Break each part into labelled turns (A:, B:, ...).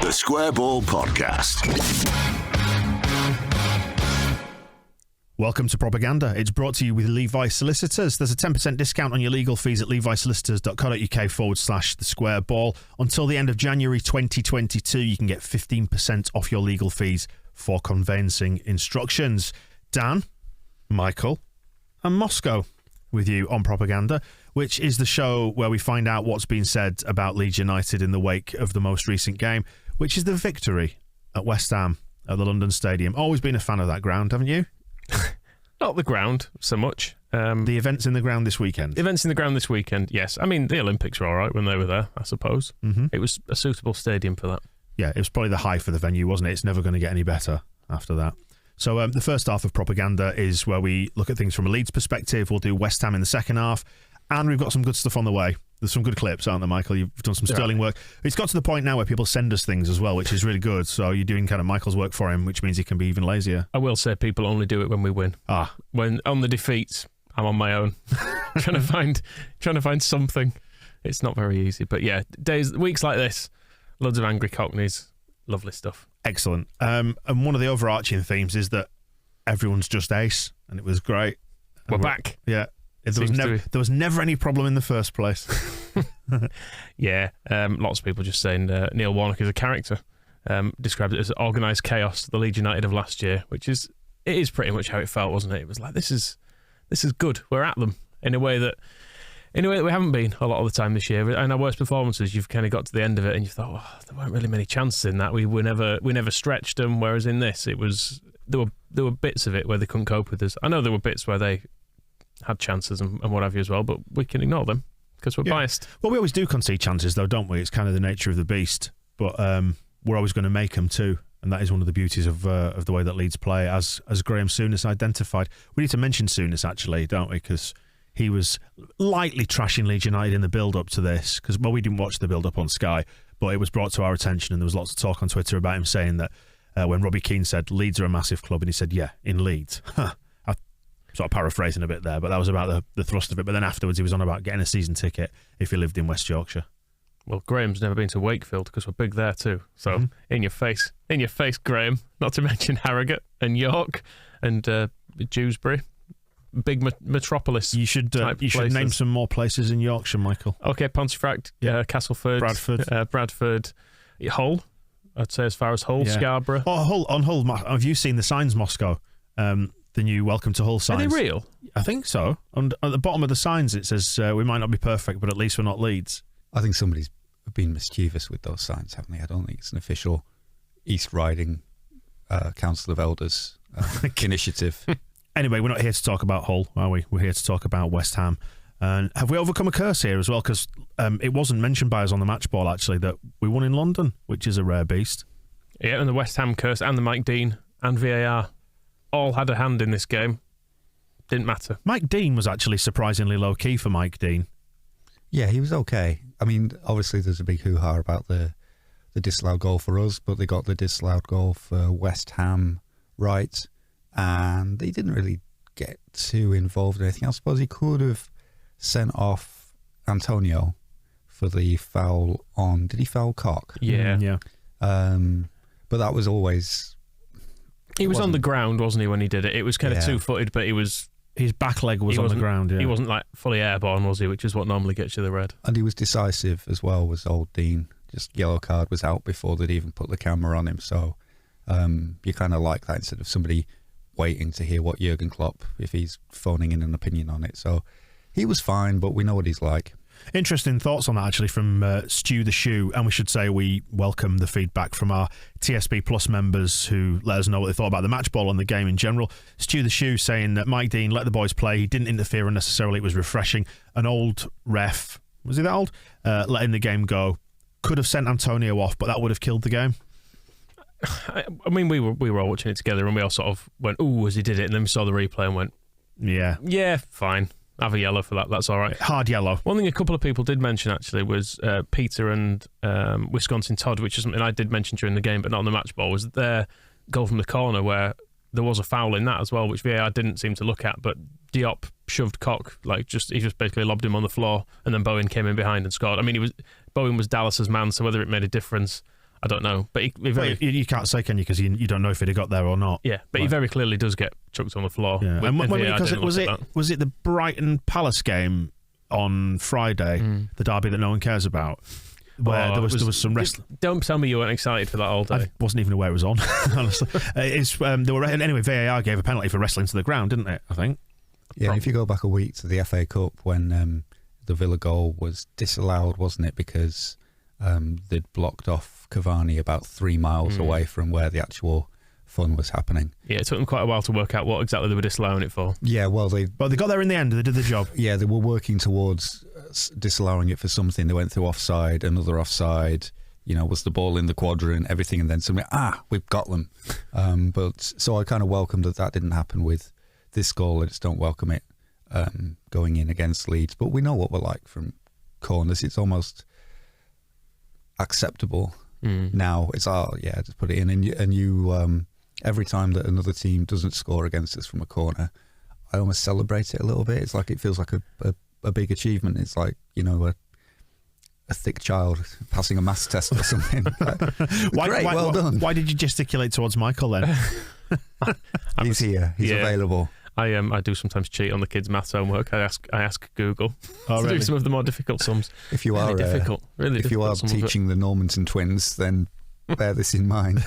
A: The Square Ball Podcast.
B: Welcome to Propaganda. It's brought to you with Levi Solicitors. There's a 10% discount on your legal fees at levisolicitors.co.uk/the square ball. Until the end of January 2022, you can get 15% off your legal fees for conveyancing instructions. Dan, Michael, and Moscow with you on Propaganda, which is the show where we find out what's been said about Leeds United in the wake of the most recent game, which is the victory at West Ham at the London Stadium. Always been a fan of that ground, haven't you?
C: Not the ground so much.
B: The events in the ground this weekend.
C: Events in the ground this weekend, yes. I mean, the Olympics were all right when they were there, I suppose.
B: Mm-hmm.
C: It was a suitable stadium for that.
B: Yeah, it was probably the high for the venue, wasn't it? It's never going to get any better after that. So the first half of Propaganda is where we look at things from a Leeds perspective. We'll do West Ham in the second half. And we've got some good stuff on the way. There's some good clips, aren't there, Michael? You've done some sterling work. It's got to the point now where people send us things as well, which is really good. So you're doing kind of Michael's work for him, which means he can be even lazier.
C: I will say people only do it when we win. When on the defeats, I'm on my own, trying to find something. It's not very easy, but yeah, weeks like this, loads of angry Cockneys, lovely stuff.
B: Excellent. And one of the overarching themes is that everyone's just ace, and it was great.
C: We're back.
B: Yeah. There was never any problem in the first place.
C: Yeah, lots of people just saying Neil Warnock is a character. Described it as organised chaos, the Leeds United of last year, it is pretty much how it felt, wasn't it? It was like, this is good. We're at them in a way that we haven't been a lot of the time this year. And our worst performances, you've kind of got to the end of it and you thought, oh, there weren't really many chances in that. We never stretched them. Whereas in this, there were bits of it where they couldn't cope with us. I know there were bits where they had chances and what have you as well, but we can ignore them because we're biased.
B: Well, we always do concede chances though, don't we? It's kind of the nature of the beast, but we're always going to make them too, and that is one of the beauties of the way that Leeds play, as Graham Souness identified. We need to mention Souness actually, don't we? Because he was lightly trashing Leeds United in the build-up to this, because we didn't watch the build-up on Sky, but it was brought to our attention and there was lots of talk on Twitter about him saying that when Robbie Keane said Leeds are a massive club, and he said, yeah, in Leeds. Sort of paraphrasing a bit there, but that was about the thrust of it. But then afterwards he was on about getting a season ticket if he lived in West Yorkshire. Well,
C: Graham's never been to Wakefield because we're big there too. So in your face, Graham. Not to mention Harrogate and York and Dewsbury, big metropolis.
B: You should name some more places in Yorkshire, Michael.
C: Okay, Pontefract, Castleford, Bradford, Hull. I'd say as far as Hull, Scarborough.
B: Oh, Hull. Have you seen the signs, Moscow? The new Welcome to Hull signs.
C: Are they real?
B: I think so. And at the bottom of the signs it says, we might not be perfect, but at least we're not Leeds.
D: I think somebody's been mischievous with those signs, haven't they? I don't think it's an official East Riding Council of Elders initiative.
B: Anyway, we're not here to talk about Hull, are we? We're here to talk about West Ham. And have we overcome a curse here as well? Because it wasn't mentioned by us on the match ball, actually, that we won in London, which is a rare beast.
C: Yeah, and the West Ham curse and the Mike Dean and VAR all had a hand in this game. Didn't matter.
B: Mike Dean was actually surprisingly low-key for Mike Dean.
D: Yeah, he was okay. I mean, obviously there's a big hoo-ha about the disallowed goal for us, but they got the disallowed goal for West Ham right, and they didn't really get too involved in anything. I suppose he could have sent off Antonio for the foul on... Did he foul Cock?
C: Yeah.
D: But that was always...
C: He was on the ground, wasn't he, when he did it? It was kind of two-footed, but his
B: back leg was on the ground, yeah.
C: He wasn't like fully airborne, was he, which is what normally gets you the red.
D: And he was decisive as well, was old Dean. Just yellow card was out before they'd even put the camera on him, so you kind of like that instead of somebody waiting to hear what Jurgen Klopp, if he's phoning in an opinion on it. So he was fine, but we know what he's like.
B: Interesting thoughts on that, actually, from Stu the Shoe, and we should say we welcome the feedback from our TSB Plus members who let us know what they thought about the match ball and the game in general. Stu the Shoe saying that Mike Dean let the boys play, he didn't interfere unnecessarily, it was refreshing. An old ref, was he that old? Letting the game go. Could have sent Antonio off, but that would have killed the game.
C: I mean, we were all watching it together and we all sort of went, ooh, as he did it, and then we saw the replay and went, yeah, fine. Have a yellow for that, that's all right.
B: Hard yellow.
C: One thing a couple of people did mention, actually, was Peter and Wisconsin Todd, which is something I did mention during the game, but not on the match ball, was their goal from the corner where there was a foul in that as well, which VAR didn't seem to look at, but Diop shoved Cock, he just basically lobbed him on the floor, and then Bowen came in behind and scored. I mean, Bowen was Dallas's man, so whether it made a difference, I don't know. But he
B: Well,
C: very,
B: you can't say, can you? Because you don't know if he'd have got there or not.
C: yeah, but he very clearly does get chucked on the floor.
B: Yeah. And because
C: VAR
B: was it the Brighton Palace game on Friday, the derby that no one cares about, where there was some wrestling.
C: Don't tell me you weren't excited for that all day.
B: I wasn't even aware it was on. Honestly, anyway. VAR gave a penalty for wrestling to the ground, didn't it? I think.
D: Yeah, and if you go back a week to the FA Cup when the Villa goal was disallowed, wasn't it? Because they'd blocked off Cavani about 3 miles away from where the actual fun was happening.
C: Yeah, it took them quite a while to work out what exactly they were disallowing it for.
D: Yeah, well, they
B: got there in the end. They did the job.
D: Yeah, they were working towards disallowing it for something. They went through offside, another offside. Was the ball in the quadrant, everything, and then suddenly, we've got them. But so I kind of welcomed that didn't happen with this goal. I just don't welcome it going in against Leeds. But we know what we're like from corners. It's almost acceptable now. It's just put it in, and you every time that another team doesn't score against us from a corner, I almost celebrate it a little bit. It's like it feels like a big achievement. It's like a thick child passing a maths test or something. Well done.
B: Why did you gesticulate towards Michael then?
D: He's here. He's available.
C: I do sometimes cheat on the kids' maths homework. I ask Google to do some of the more difficult sums.
D: If you are teaching the Normanton twins, then bear this in mind.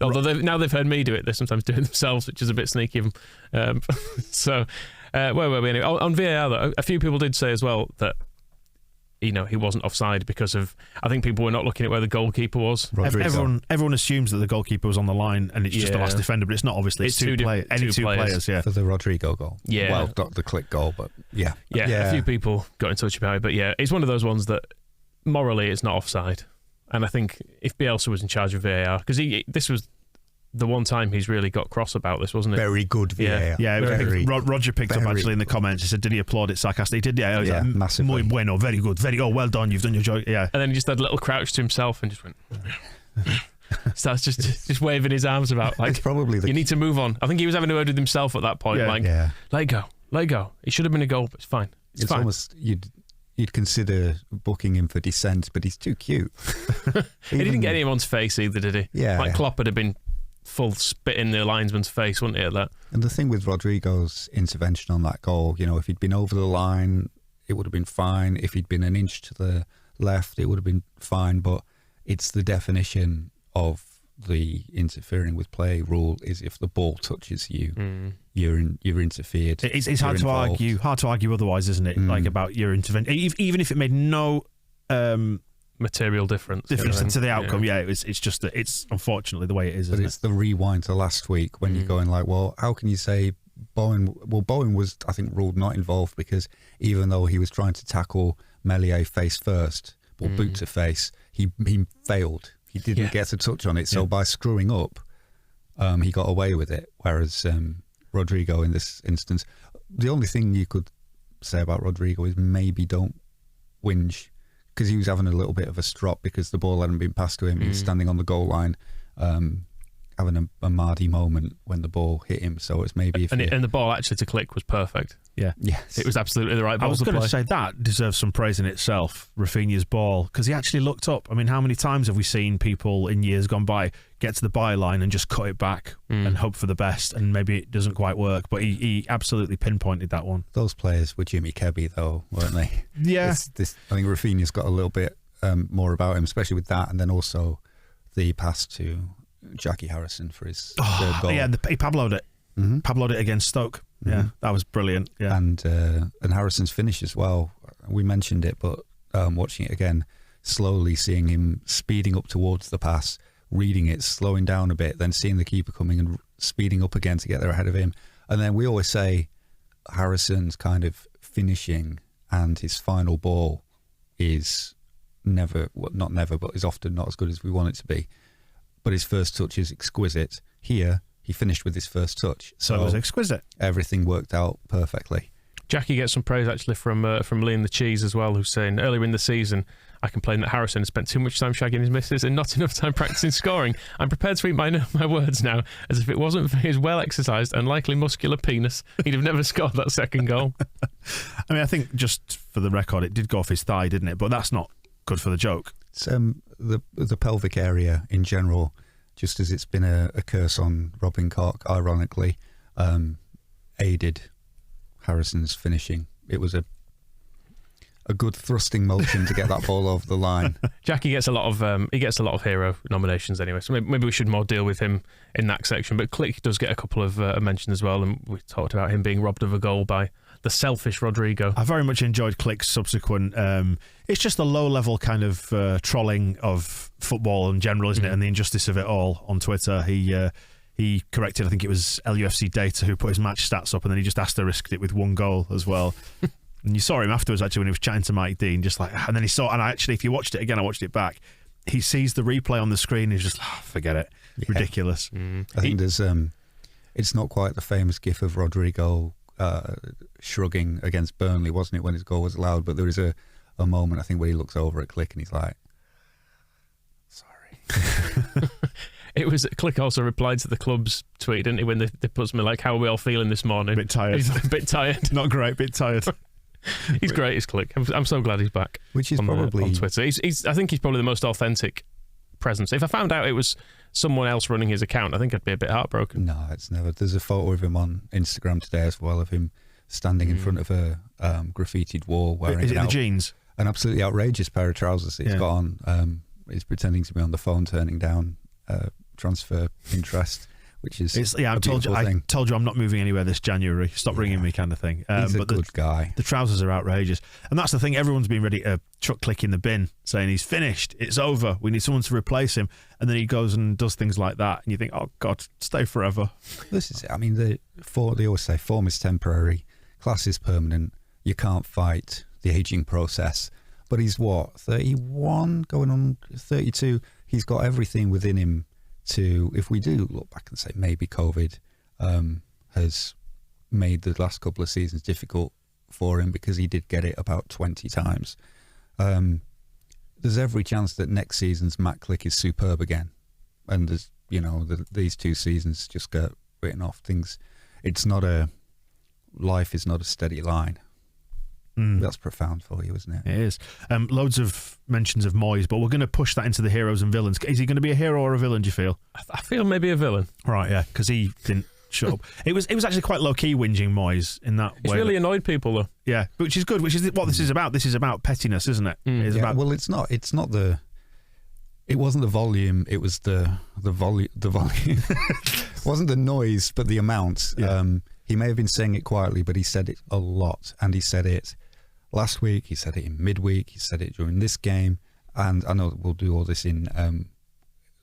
C: Although now they've heard me do it, they sometimes do it themselves, which is a bit sneaky of them. So where were we anyway? On VAR, though, a few people did say as well that he wasn't offside because of, I think people were not looking at where the goalkeeper was.
B: Everyone assumes that the goalkeeper was on the line and it's just the last defender, but it's not. Obviously, it's two players. Yeah,
D: for the Rodrigo goal.
C: Yeah,
D: well, not the click goal, but yeah.
C: A few people got in touch about it, but yeah, it's one of those ones that morally it's not offside. And I think if Bielsa was in charge of VAR, because this was the one time he's really got cross about this, wasn't it?
D: Very good VAR.
B: Yeah. Roger picked up actually in the comments. He said, "Did he applaud it sarcastically?" He did. Yeah,
D: massively.
B: Muy bueno, very good, well done. You've done your job. Yeah.
C: And then he just had a little crouch to himself and just went. Starts just waving his arms about like,
D: probably
C: you need to move on. I think he was having a word with himself at that point. Let go. It should have been a goal, but it's fine. It's fine.
D: Almost you'd consider booking him for dissent, but he's too cute.
C: He didn't get anyone's face either, did he?
D: Yeah.
C: Like Klopp would have been full spit in the linesman's face, wouldn't he, at that?
D: And the thing with Rodrigo's intervention on that goal, if he'd been over the line, it would have been fine. If he'd been an inch to the left, it would have been fine. But it's the definition of the interfering with play rule is if the ball touches you, you're interfered.
B: It's hard to argue otherwise, isn't it? Like about your intervention, even if it made no
C: material difference
B: to the outcome. Yeah, it's just that it's unfortunately the way it is.
D: But it's the rewind to last week when you're going like, well, how can you say Bowen? Well, Bowen was, I think, ruled not involved because even though he was trying to tackle Meslier face first, or boot to face, he failed. He didn't get a touch on it. So by screwing up, he got away with it. Whereas Rodrigo in this instance, the only thing you could say about Rodrigo is maybe don't whinge, because he was having a little bit of a strop because the ball hadn't been passed to him. He was standing on the goal line, having a Mardy moment when the ball hit him. So it's maybe
C: and the ball actually to click was perfect.
B: Yeah,
D: yes,
C: it was absolutely the right ball.
B: I was going to say that deserves some praise in itself. Rafinha's ball, because he actually looked up. I mean, how many times have we seen people in years gone by get to the byline and just cut it back and hope for the best, and maybe it doesn't quite work? But he absolutely pinpointed that one.
D: Those players were Jimmy Kebby, though, weren't they?
B: Yeah,
D: I think Rafinha's got a little bit more about him, especially with that, and then also the pass to Jackie Harrison for his third goal.
B: Yeah, he Pablo'd it. Pablo'd it against Stoke. Yeah, that was brilliant. Yeah,
D: and Harrison's finish as well. We mentioned it, but watching it again, slowly seeing him speeding up towards the pass, reading it, slowing down a bit, then seeing the keeper coming and speeding up again to get there ahead of him. And then we always say Harrison's kind of finishing and his final ball is not never, but is often not as good as we want it to be. But his first touch is exquisite. Here, he finished with his first touch.
B: So it was exquisite.
D: Everything worked out perfectly.
C: Jackie gets some praise actually from Lee and the Cheese as well, who's saying earlier in the season, I complained that Harrison had spent too much time shagging his missus and not enough time practicing scoring. I'm prepared to eat my words now, as if it wasn't for his well-exercised and likely muscular penis, he'd have never scored that second goal.
B: I mean, I think just for the record, it did go off his thigh, didn't it? But that's not good for the joke.
D: It's the pelvic area in general, just as it's been a curse on Robin Koch, ironically, aided Harrison's finishing. It was a good thrusting motion to get that ball over the line.
C: Jackie gets a lot of hero nominations anyway, so maybe we should more deal with him in that section. But Click does get a couple of mentions as well, and we talked about him being robbed of a goal by the selfish Rodrigo.
B: I very much enjoyed Click's subsequent. It's just the low-level kind of trolling of football in general, isn't it? And the injustice of it all on Twitter. He corrected, I think it was LUFC Data, who put his match stats up, and then he just asterisked it with 1 goal as well. And you saw him afterwards, actually, when he was chatting to Mike Dean, just like, and then he saw, and actually, if you watched it again, I watched it back, he sees the replay on the screen, he's just, forget it. Yeah. Ridiculous.
D: I think there's, it's not quite the famous gif of Rodrigo shrugging against Burnley, wasn't it, when his goal was allowed, but there is a moment, I think, where he looks over at Click and he's like, sorry.
C: It was Click also replied to the club's tweet, didn't he, when they put something like, how are we all feeling this morning?
B: A bit tired.
C: A bit tired.
B: Not great, bit tired.
C: He's great, his Click. I'm so glad he's back.
D: Which is probably
C: on Twitter. I think he's probably the most authentic presence. If I found out it was someone else running his account, I think I'd be a bit heartbroken.
D: No, it's never. There's a photo of him on Instagram today as well, of him standing in front of a graffitied wall wearing
B: is it the jeans?
D: An absolutely outrageous pair of trousers that he's got on. He's pretending to be on the phone, turning down transfer interest. Which is
B: I told you I'm not moving anywhere this January. Stop ringing me, kind of thing.
D: He's a good guy.
B: The trousers are outrageous, and that's the thing. Everyone's been ready to chuck Click in the bin, saying he's finished. It's over. We need someone to replace him. And then he goes and does things like that, and you think, oh God, stay forever.
D: This is it. I mean, they always say form is temporary, class is permanent. You can't fight the aging process. But he's 31, going on 32. He's got everything within him. If we do look back and say maybe COVID has made the last couple of seasons difficult for him because he did get it about 20 times, there's every chance that next season's Matt Click is superb again. And there's, these 2 seasons just get written off. Life is not a steady line. That's profound for you, isn't it?
B: It is. Loads of mentions of Moyes, but we're going to push that into the heroes and villains. Is he going to be a hero or a villain, do you feel?
C: I feel maybe a villain.
B: Right, yeah, because he didn't shut up. It was actually quite low-key whinging Moyes in that way.
C: It's really annoyed people, though.
B: Yeah, which is good, which is what this is about. This is about pettiness, isn't it?
D: Well, it's not the... It wasn't the volume, it was the volume. It wasn't the noise, but the amount. Yeah. He may have been saying it quietly, but he said it a lot, and he said it last week, he said it in midweek, he said it during this game, and I know we'll do all this in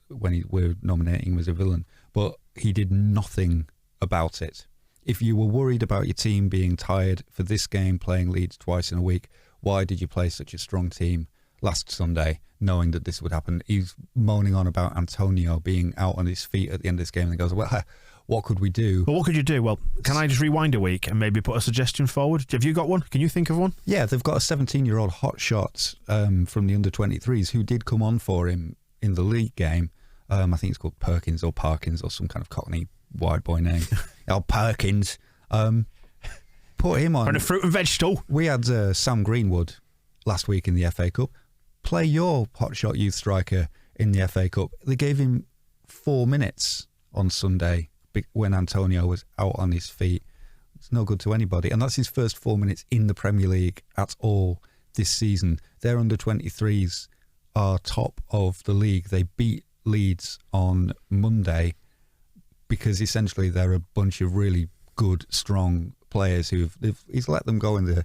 D: when we're nominating him as a villain, but he did nothing about it. If you were worried about your team being tired for this game, playing Leeds twice in a week, why did you play such a strong team last Sunday, knowing that this would happen? He's moaning on about Antonio being out on his feet at the end of this game, and he goes, well, what could we do?
B: Well, what could you do? Well, can I just rewind a week and maybe put a suggestion forward? Have you got one? Can you think of one?
D: Yeah, they've got a 17-year-old hotshot from the under-23s who did come on for him in the league game. I think it's called Perkins or Parkins or some kind of Cockney wide boy name. Perkins. Put him on.
B: And a fruit and vegetable.
D: We had Sam Greenwood last week in the FA Cup. Play your hotshot youth striker in the FA Cup. They gave him 4 minutes on Sunday when Antonio was out on his feet. It's no good to anybody. And that's his first 4 minutes in the Premier League at all this season. Their under-23s are top of the league. They beat Leeds on Monday because essentially they're a bunch of really good, strong players he's let them go in the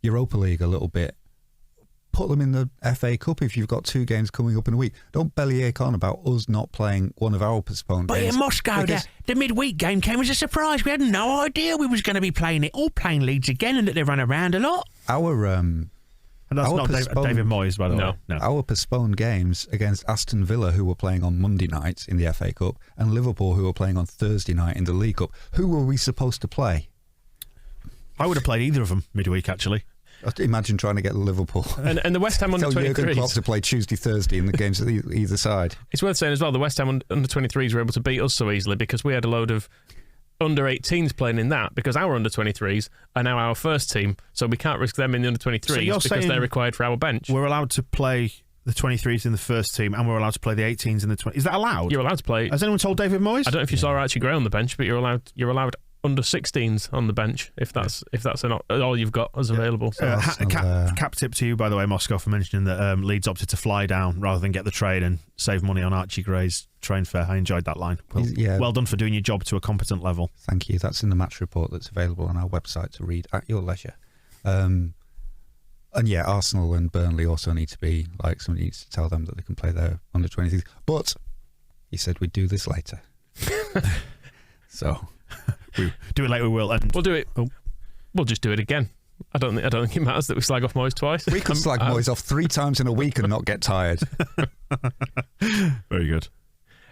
D: Europa League a little bit. Put them in the FA Cup if you've got 2 games coming up in a week. Don't bellyache on about us not playing one of our postponed games.
B: But in Moscow, the midweek game came as a surprise. We had no idea we was going to be playing it, or playing Leeds again, and that they ran around a lot.
D: And
B: that's not David Moyes, by the way. No.
D: Our postponed games against Aston Villa, who were playing on Monday night in the FA Cup, and Liverpool, who were playing on Thursday night in the League Cup. Who were we supposed to play?
B: I would have played either of them midweek, actually.
D: Imagine trying to get Liverpool.
C: And the West Ham under-23s.
D: Tell Jurgen Klopp to play Tuesday, Thursday in the games at either side.
C: It's worth saying as well, the West Ham under-23s were able to beat us so easily because we had a load of under-18s playing in that, because our under-23s are now our first team, so we can't risk them in the under-23s because they're required for our bench.
B: We're allowed to play the 23s in the first team, and we're allowed to play the 18s in the 20s. Is that allowed?
C: You're allowed to play.
B: Has anyone told David Moyes?
C: I don't know if you saw Archie Gray on the bench, but you're allowed under 16s on the bench if that's all you've got as available. So.
B: Cap tip to you, by the way, Moscow, for mentioning that Leeds opted to fly down rather than get the train and save money on Archie Gray's train fare. I enjoyed that line. Well done for doing your job to a competent level.
D: Thank you. That's in the match report that's available on our website to read at your leisure. And yeah, Arsenal and Burnley also need to be like, somebody needs to tell them that they can play their under 23s. But he said we'd do this later. So
B: we do it later. We will, and
C: we'll do it. We'll just do it again. I don't think it matters that we slag off Moyes twice.
D: We could slag Moyes off 3 times in a week and not get tired.
B: Very good.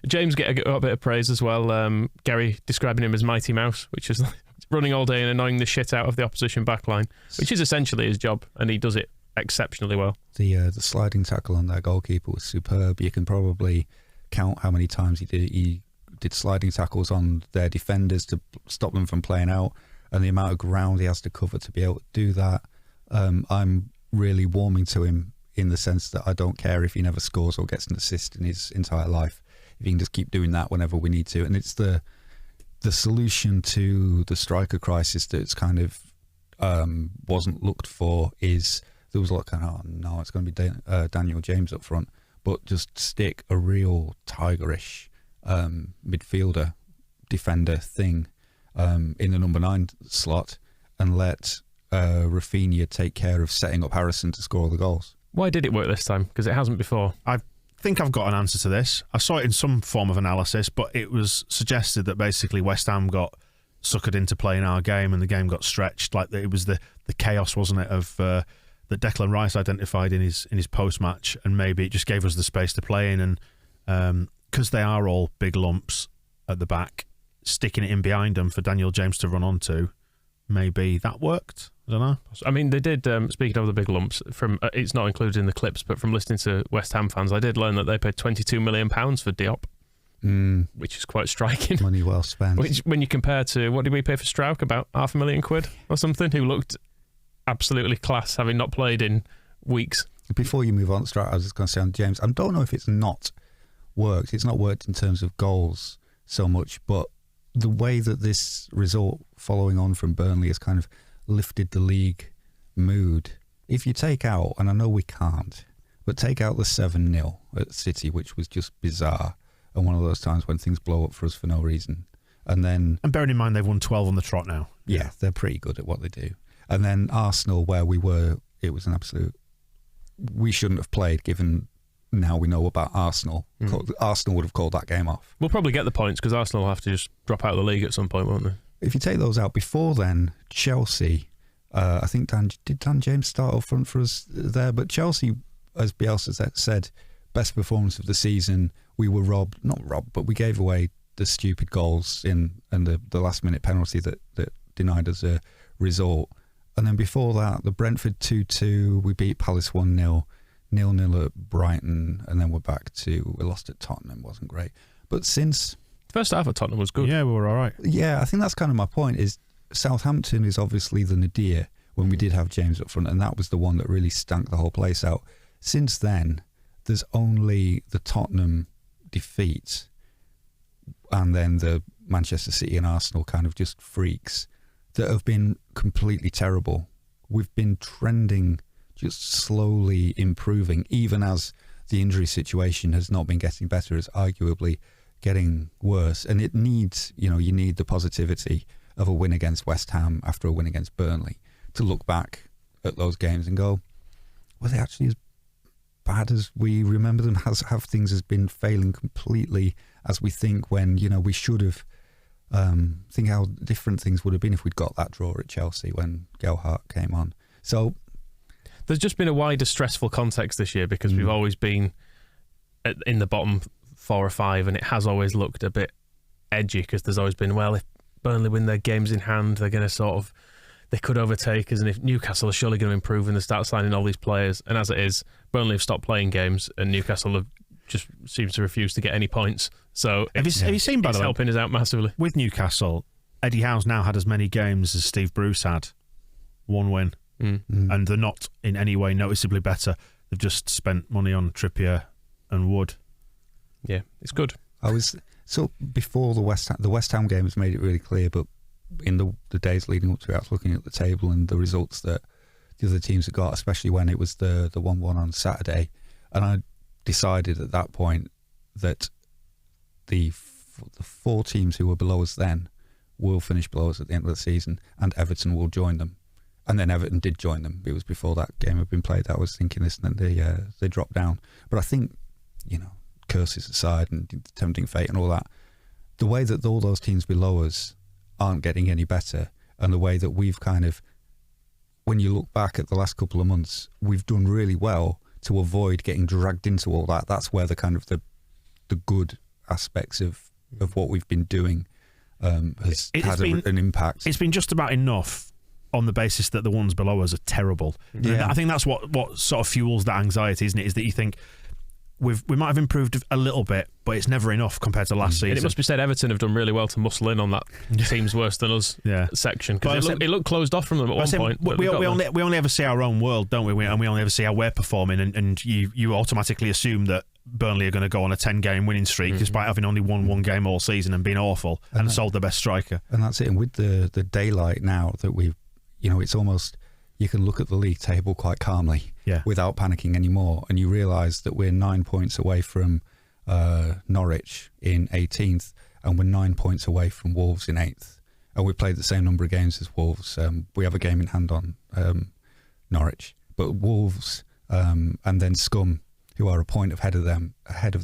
C: James get a bit of praise as well. Gary describing him as Mighty Mouse, which is running all day and annoying the shit out of the opposition backline, which is essentially his job, and he does it exceptionally well.
D: The sliding tackle on their goalkeeper was superb. You can probably count how many times he did sliding tackles on their defenders to stop them from playing out, and the amount of ground he has to cover to be able to do that. I'm really warming to him in the sense that I don't care if he never scores or gets an assist in his entire life. If he can just keep doing that whenever we need to. And it's the solution to the striker crisis that's kind of wasn't looked for. Is there was a lot of no, it's going to be Daniel James up front, but just stick a real tigerish midfielder defender thing in the number 9 slot and let Rafinha take care of setting up Harrison to score the goals.
C: Why did it work this time? Because it hasn't before.
B: I think I've got an answer to this. I saw it in some form of analysis, but it was suggested that basically West Ham got suckered into playing our game and the game got stretched. Like it was the chaos, wasn't it, of that Declan Rice identified in his post-match, and maybe it just gave us the space to play in, and because they are all big lumps at the back, sticking it in behind them for Daniel James to run onto, maybe that worked. I don't know.
C: I mean, they did, speaking of the big lumps, from it's not included in the clips, but from listening to West Ham fans, I did learn that they paid £22 million for Diop, which is quite striking.
D: Money well spent.
C: Which, when you compare to, what did we pay for Strauch? About £500,000 or something, who looked absolutely class, having not played in weeks.
D: Before you move on, Strauch, I was just going to say on James, I don't know if it's not worked. It's not worked in terms of goals so much, but the way that this result following on from Burnley has kind of lifted the league mood. If you take out, and I know we can't, but take out the 7-0 at City, which was just bizarre, and one of those times when things blow up for us for no reason. And
B: bearing in mind they've won 12 on the trot now.
D: Yeah, they're pretty good at what they do. And then Arsenal, where we were, it was an absolute... We shouldn't have played, given now we know about Arsenal. Arsenal would have called that game off.
C: We'll probably get the points because Arsenal will have to just drop out of the league at some point, won't they?
D: If you take those out, before then, Chelsea, I think Dan James start up front for us there, but Chelsea, as Bielsa said, best performance of the season. We were not robbed, but we gave away the stupid goals and the last minute penalty that denied us a result. And then before that, the Brentford 2-2, we beat Palace 1-0, 0-0 at Brighton, and then we lost at Tottenham, wasn't great. But since...
C: First half at Tottenham was good.
B: Yeah, we were all right.
D: Yeah, I think that's kind of my point, is Southampton is obviously the nadir when we did have James up front, and that was the one that really stank the whole place out. Since then, there's only the Tottenham defeat and then the Manchester City and Arsenal kind of just freaks that have been completely terrible. We've been trending, just slowly improving, even as the injury situation has not been getting better, it's arguably getting worse. And it needs, you need the positivity of a win against West Ham after a win against Burnley to look back at those games and go, were they actually as bad as we remember them? Have things as been failing completely as we think, when, we should have think how different things would have been if we'd got that draw at Chelsea when Gelhardt came on. So
C: there's just been a wider stressful context this year because we've always been in the bottom 4 or 5, and it has always looked a bit edgy because there's always been, well, if Burnley win their games in hand, they're going to they could overtake us, and if Newcastle are surely going to improve and they start signing all these players, and as it is, Burnley have stopped playing games and Newcastle have just seems to refuse to get any points. So
B: have you seen, by the way,
C: helping us out massively.
B: With Newcastle, Eddie Howe's now had as many games as Steve Bruce had. 1 win. And they're not in any way noticeably better. they've just spent money on Trippier and Wood.
C: Yeah, it's good.
D: So before the West Ham game has made it really clear, but in the days leading up to it, I was looking at the table and the results that the other teams had got, especially when it was the 1-1 on Saturday, and I decided at that point that the 4 teams who were below us then will finish below us at the end of the season, and Everton will join them. And then Everton did join them. It was before that game had been played that I was thinking this, and then they dropped down. But I think, curses aside and tempting fate and all that, the way that all those teams below us aren't getting any better, and the way that we've kind of, when you look back at the last couple of months, we've done really well to avoid getting dragged into all that. That's where the kind of the good aspects of what we've been doing has had an impact.
B: It's been just about enough on the basis that the ones below us are terrible.
D: Yeah.
B: I think that's what sort of fuels that anxiety, isn't it? Is that you think we might have improved a little bit, but it's never enough compared to last season.
C: And it must be said, Everton have done really well to muscle in on that team's worse than us section, because it looked closed off from them at one point.
B: We only ever see our own world, don't we? And we only ever see how we're performing, and you automatically assume that Burnley are going to go on a 10-game winning streak despite having only won one game all season and been awful and sold the best striker.
D: And that's it. And with the daylight now that we've, it's almost, you can look at the league table quite calmly without panicking anymore, and you realise that we're 9 points away from Norwich in 18th, and we're 9 points away from Wolves in 8th, and we played the same number of games as Wolves. We have a game in hand on Norwich, but Wolves and then Scum, who are a point ahead of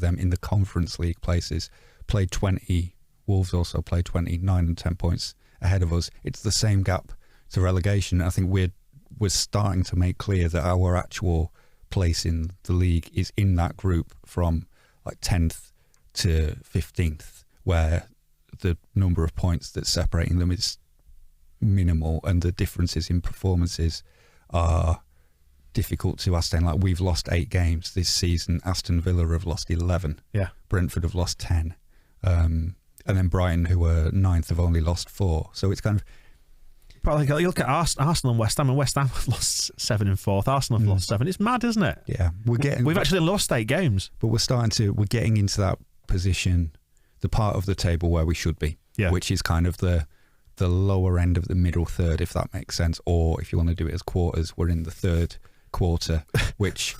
D: them in the Conference League places, played 20. Wolves also played 20, 9 and 10 points ahead of us. It's the same gap to relegation. I think we're starting to make clear that our actual place in the league is in that group from like 10th to 15th, where the number of points that's separating them is minimal, and the differences in performances are difficult to ascertain. Like, we've lost 8 games this season. Aston Villa have lost 11.
B: Yeah.
D: Brentford have lost 10. And then Brighton, who were 9th, have only lost 4. So it's kind of...
B: But you look at Arsenal and West Ham, and West Ham have lost 7 in 4th. Arsenal have lost 7. It's mad, isn't it?
D: Yeah.
B: We've actually lost 8 games.
D: But we're getting into that position, the part of the table where we should be, which is kind of the lower end of the middle third, if that makes sense. Or if you want to do it as quarters, we're in the third quarter, which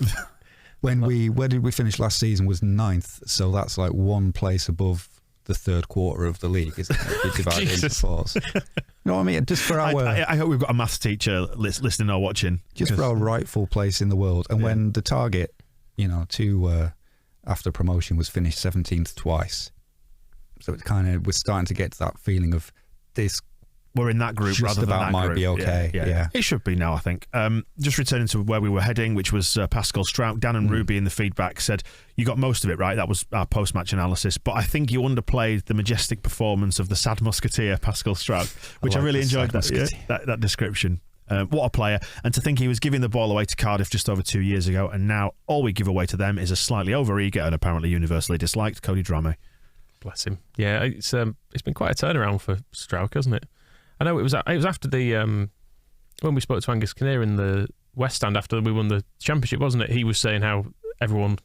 D: where did we finish last season was 9th, so that's like one place above the third quarter of the league, isn't it? If you divide it into 4s. You know what I mean? Just for our...
B: I hope we've got a maths teacher listening or watching.
D: Just for our rightful place in the world. And when the target, after promotion was finished 17th twice, so it's kind of, we're starting to get to that feeling of this.
B: We're in that group rather than that
D: might
B: group.
D: Be okay. Yeah.
B: It should be now, I think. Just returning to where we were heading, which was Pascal Strouk. Dan and Ruby in the feedback said you got most of it right. That was our post-match analysis. But I think you underplayed the majestic performance of the sad musketeer, Pascal Strouk, which I really enjoyed that description. What a player. And to think he was giving the ball away to Cardiff just over 2 years ago, and now all we give away to them is a slightly over-eager and apparently universally disliked Cody Drameh.
C: Bless him. Yeah, it's been quite a turnaround for Strouk, hasn't it? I know it was after the when we spoke to Angus Kinnear in the West Stand after we won the championship, wasn't it? He was saying how everyone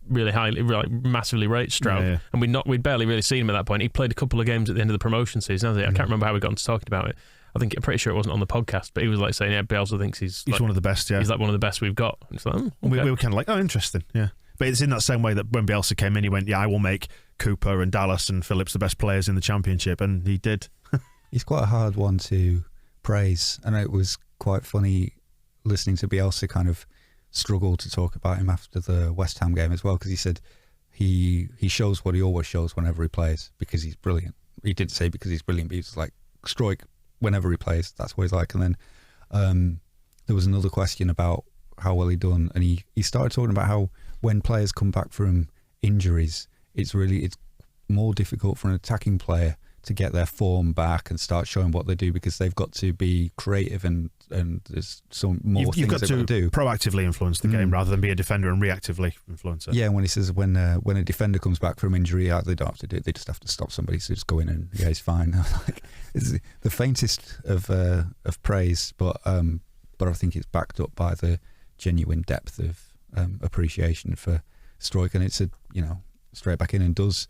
C: really highly, massively rates Strouk, and we'd barely really seen him at that point. He played a couple of games at the end of the promotion season, hasn't he? I can't remember how we got into talking about it. I'm pretty sure it wasn't on the podcast, but he was like saying, Bielsa thinks he's
B: one of the best. Yeah,
C: he's like one of the best we've got. And it's like, okay.
B: we were kind of like, oh, interesting, yeah. But it's in that same way that when Bielsa came in, he went, I will make Cooper and Dallas and Phillips the best players in the championship, and he did.
D: He's quite a hard one to praise, and it was quite funny listening to Bielsa kind of struggle to talk about him after the West Ham game as well, because he said he shows what he always shows whenever he plays, because he's brilliant. He didn't say because he's brilliant, but he's like, Stroik, whenever he plays, that's what he's like. And then there was another question about how well he done, and he started talking about how when players come back from injuries, it's more difficult for an attacking player to get their form back and start showing what they do, because they've got to be creative and there's some more things they've got to do.
B: Proactively influence the game rather than be a defender and reactively influence it.
D: Yeah, when he says when a defender comes back from injury, they don't have to do it. They just have to stop somebody, so just go in and he's fine. Like, it's the faintest of praise, but I think it's backed up by the genuine depth appreciation for Struijk, and it's straight back in. And does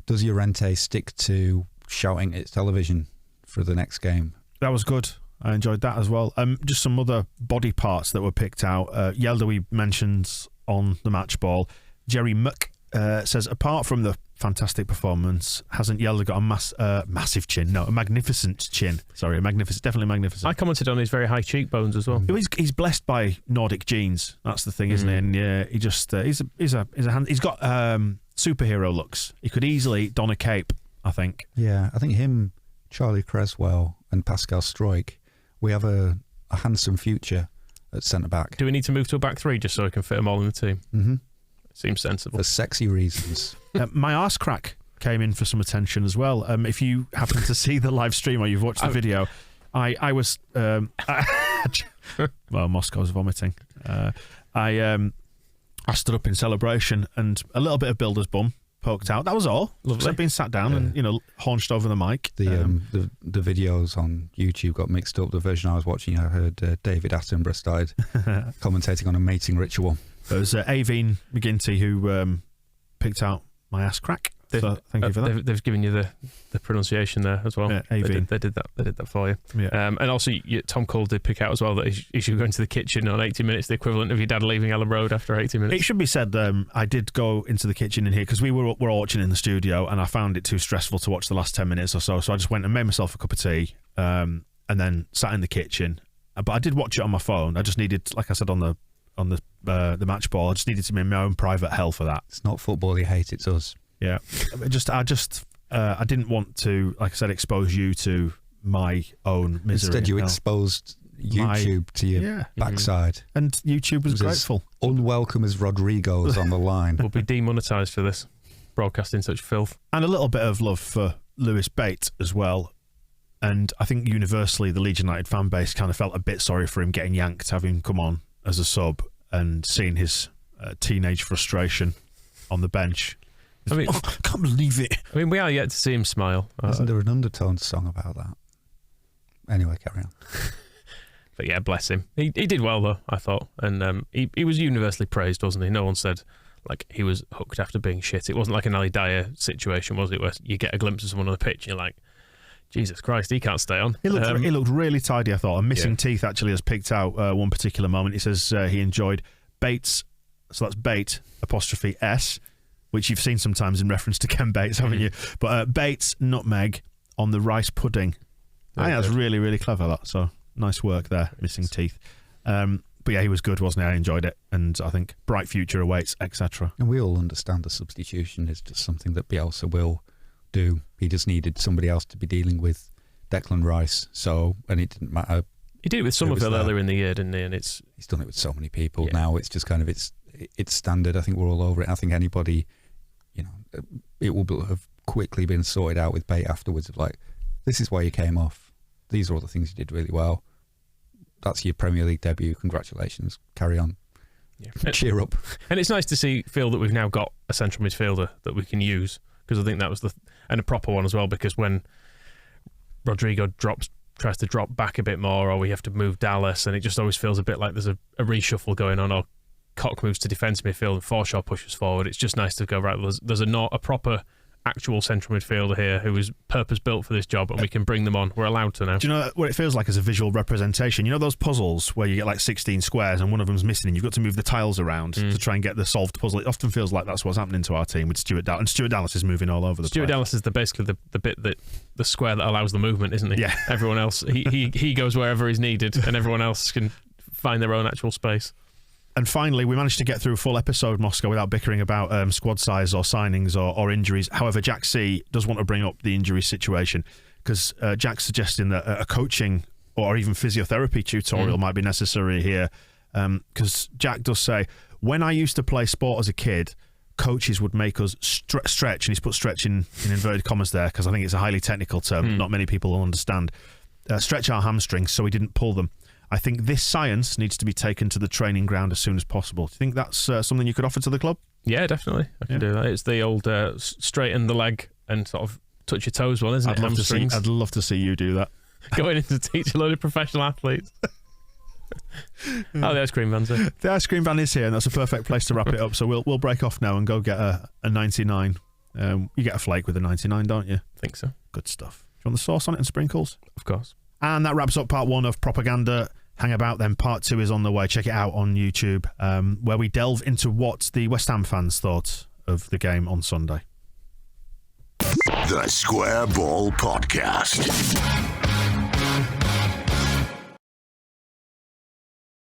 D: Llorente stick to shouting at television for the next game?
B: That was good. I enjoyed that as well. Just some other body parts that were picked out. Yelder we mentioned on the match ball. Jerry Muck says, apart from the fantastic performance, hasn't Yelder got a massive chin? No, a magnificent chin. Sorry, definitely magnificent.
C: I commented on his very high cheekbones as well.
B: He's blessed by Nordic genes. That's the thing, isn't he? And yeah, he just he's got superhero looks. He could easily don a cape, I think.
D: Yeah, I think him, Charlie Creswell, and Pascal Struijk, we have a handsome future at centre back.
C: Do we need to move to a back three just so we can fit them all in the team?
D: Mm-hmm.
C: Seems sensible.
D: For sexy reasons.
B: My arse crack came in for some attention as well. If you happen to see the live stream or you've watched the video, I was well, Moscow's vomiting. I stood up in celebration and a little bit of Builder's bum poked out. That was all.
C: Lovely.
B: I'd been sat down and haunched over the mic.
D: The videos on YouTube got mixed up. The version I was watching, I heard David Attenborough started commentating on a mating ritual.
B: It was Aveen McGinty who picked out my ass crack. So thank you for that.
C: They've given you the pronunciation there as well.
B: Yeah,
C: they did that for you.
B: Yeah.
C: And also, Tom Cole did pick out as well that he should go into the kitchen on 80 minutes, the equivalent of your dad leaving Ellen Road after 80 minutes.
B: It should be said, I did go into the kitchen in here because we were all watching in the studio and I found it too stressful to watch the last 10 minutes or so. So I just went and made myself a cup of tea and then sat in the kitchen. But I did watch it on my phone. I just needed, like I said on the match ball, I just needed to be in my own private hell for that.
D: It's not football you hate, it's us.
B: Yeah, I didn't want to, like I said, expose you to my own misery.
D: Instead, you exposed YouTube to your backside.
B: And YouTube was grateful.
D: As unwelcome as Rodrigo's on the line.
C: We'll be demonetised for this, broadcasting such filth.
B: And a little bit of love for Lewis Bate as well. And I think universally the Leeds United fan base kind of felt a bit sorry for him getting yanked, having come on as a sub and seeing his teenage frustration on the bench.
C: I mean,
B: I can't believe it.
C: I mean, we are yet to see him smile.
D: Isn't there an undertone song about that? Anyway, carry on.
C: But yeah, bless him. He did well though, I thought, and he was universally praised, wasn't he? No one said like he was hooked after being shit. It wasn't like an Ali Dyer situation, was it? Where you get a glimpse of someone on the pitch and you're like, Jesus Christ, he can't stay on.
B: He looked really tidy, I thought. And Missing Teeth actually has picked out one particular moment. He says he enjoyed Bates, so that's Bate apostrophe S, which you've seen sometimes in reference to Ken Bates, haven't you? But Bates nutmeg on the rice pudding. I think that's really, really clever, that. So nice work there, Missing Teeth. But yeah, he was good, wasn't he? I enjoyed it. And I think bright future awaits, etc.
D: And we all understand the substitution is just something that Bielsa will do. He just needed somebody else to be dealing with Declan Rice. And it didn't matter.
C: He did it with Somerville earlier in the year, didn't he? And he's
D: done it with so many people. Now it's just kind of, it's standard. I think we're all over it. I think anybody, it will have quickly been sorted out with Bate afterwards of like, this is why you came off. These are all the things you did really well. That's your Premier League debut. Congratulations. Carry on. Yeah. Cheer up.
C: And it's nice to feel that we've now got a central midfielder that we can use, because I think that was and a proper one as well, because when Rodrigo tries to drop back a bit more, or we have to move Dallas, and it just always feels a bit like there's a reshuffle going on, or Koch moves to defensive midfield and Forshaw pushes forward. It's just nice to go, right, there's a proper actual central midfielder here who is purpose-built for this job, and we can bring them on. We're allowed to now.
B: Do you know what it feels like as a visual representation? You know those puzzles where you get like 16 squares and one of them's missing and you've got to move the tiles around to try and get the solved puzzle? It often feels like that's what's happening to our team with Stuart Dallas. And Stuart Dallas is moving all over the place.
C: Stuart Dallas is basically the bit that the square that allows the movement, isn't he?
B: Yeah.
C: Everyone else, he goes wherever he's needed, and everyone else can find their own actual space.
B: And finally, we managed to get through a full episode, Moscow, without bickering about squad size or signings or injuries. However, Jack C does want to bring up the injury situation, because Jack's suggesting that a coaching or even physiotherapy tutorial might be necessary here. Because Jack does say, when I used to play sport as a kid, coaches would make us stretch, and he's put stretch in inverted commas there because I think it's a highly technical term. Not many people will understand. Stretch our hamstrings so we didn't pull them. I think this science needs to be taken to the training ground as soon as possible. Do you think that's something you could offer to the club?
C: Yeah, definitely. I can do that. It's the old straighten the leg and sort of touch your toes one, isn't it?
B: I'd love to see you do that.
C: Going in to teach a load of professional athletes. Oh, the ice cream van's here.
B: The ice cream van is here, and that's a perfect place to wrap it up. So we'll break off now and go get a 99. You get a flake with a 99, don't you?
C: I think so.
B: Good stuff. Do you want the sauce on it and sprinkles?
C: Of course.
B: And that wraps up part 1 of Propaganda. Hang about then. Part 2 is on the way. Check it out on YouTube, where we delve into what the West Ham fans thought of the game on Sunday.
A: The Square Ball Podcast.